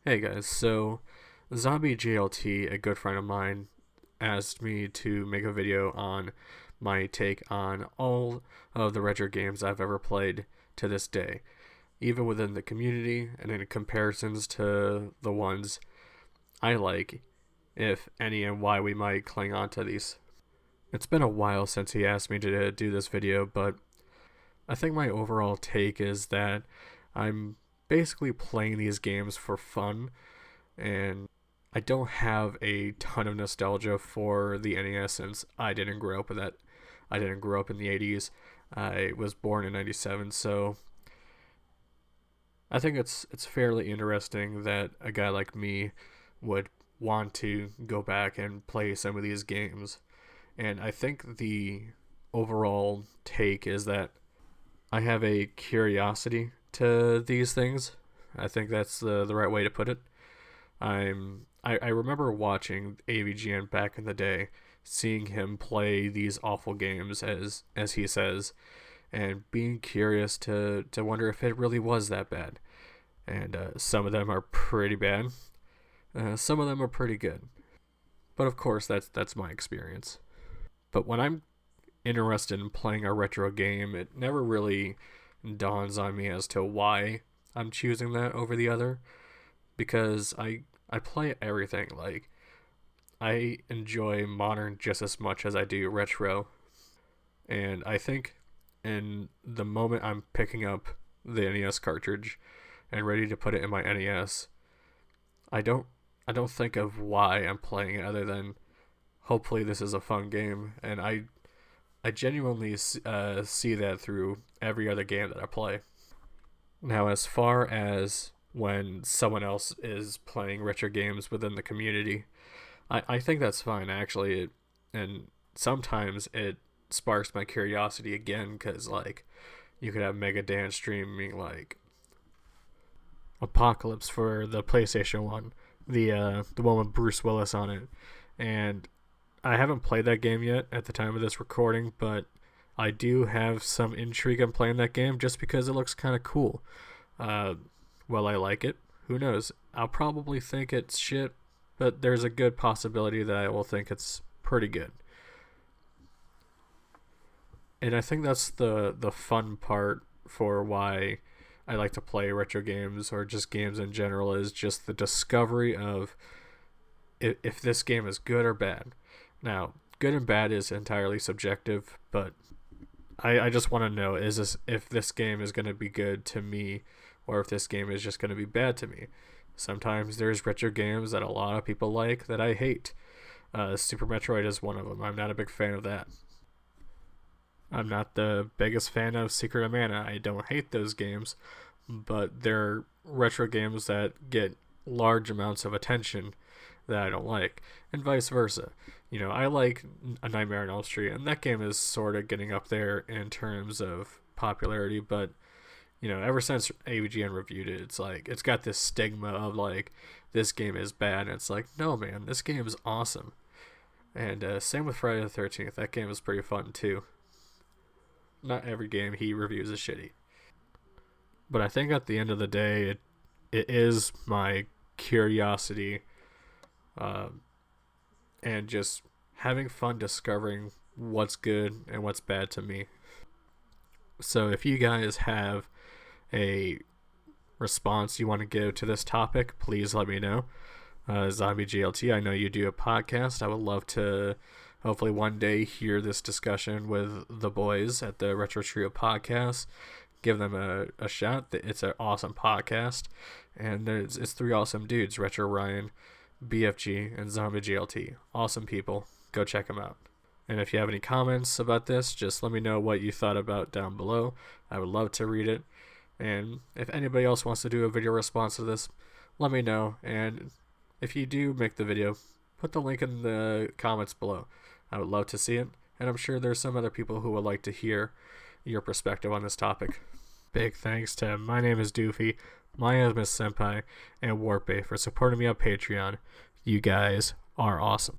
Hey guys, so Zombiejlt, a good friend of mine, asked me to make a video on my take on all of the retro games I've ever played to this day, even within the community and in comparisons to the ones I like, if any, and why we might cling on to these. It's been a while since he asked me to do this video, but I think my overall take is that I'm basically playing these games for fun, and I don't have a ton of nostalgia for the NES since I didn't grow up with that. I didn't grow up in the 80s. I was born in 97, so I think it's fairly interesting that a guy like me would want to go back and play some of these games. And I think the overall take is that I have a curiosity to these things. I think that's the right way to put it. I remember watching AVGN back in the day, seeing him play these awful games as he says, and being curious to wonder if it really was that bad. And some of them are pretty bad. Some of them are pretty good. But of course, that's my experience. But when I'm interested in playing a retro game, it never really dawns on me as to why I'm choosing that over the other, because I play everything. Like, I enjoy modern just as much as I do retro, and I think in the moment I'm picking up the NES cartridge and ready to put it in my NES, I don't I don't think of why I'm playing it other than hopefully this is a fun game, and I genuinely see that through every other game that I play. Now, as far as when someone else is playing retro games within the community, I think that's fine, actually. And sometimes it sparks my curiosity again, because, like, you could have Mega Dan streaming, like, Apocalypse for the PlayStation 1, the one with Bruce Willis on it. And I haven't played that game yet at the time of this recording, but I do have some intrigue in playing that game just because it looks kind of cool. Well, I like it. Who knows? I'll probably think it's shit, but there's a good possibility that I will think it's pretty good. And I think that's the fun part for why I like to play retro games or just games in general, is just the discovery of if this game is good or bad. Now, good and bad is entirely subjective, but I just want to know if this game is going to be good to me, or if this game is just going to be bad to me. Sometimes there's retro games that a lot of people like that I hate. Super Metroid is one of them. I'm not a big fan of that. I'm not the biggest fan of Secret of Mana. I don't hate those games, but they're retro games that get large amounts of attention that I don't like, and vice versa. You know, I like A Nightmare on Elm Street, and that game is sort of getting up there in terms of popularity, but, you know, ever since AVGN reviewed it, it's like, it's got this stigma of, like, this game is bad, and it's like, no, man, this game is awesome. And same with Friday the 13th, that game is pretty fun, too. Not every game he reviews is shitty. But I think at the end of the day, it is my curiosity, and just having fun discovering what's good and what's bad to me. So if you guys have a response you want to give to this topic, please let me know. Zombie GLT, I know you do a podcast. I would love to hopefully one day hear this discussion with the boys at the Retro Trio podcast. Give them a shot. It's an awesome podcast, and it's three awesome dudes: Retro Ryan, BFG, and Zombie GLT. Awesome people. Go check them out. And if you have any comments about this, just let me know what you thought about down below. I would love to read it. And if anybody else wants to do a video response to this, let me know. And if you do make the video, put the link in the comments below. I would love to see it, and I'm sure there's some other people who would like to hear your perspective on this topic. Big thanks to My Name is Doofy, My Name is Senpai, and Warpay for supporting me on Patreon. You guys are awesome.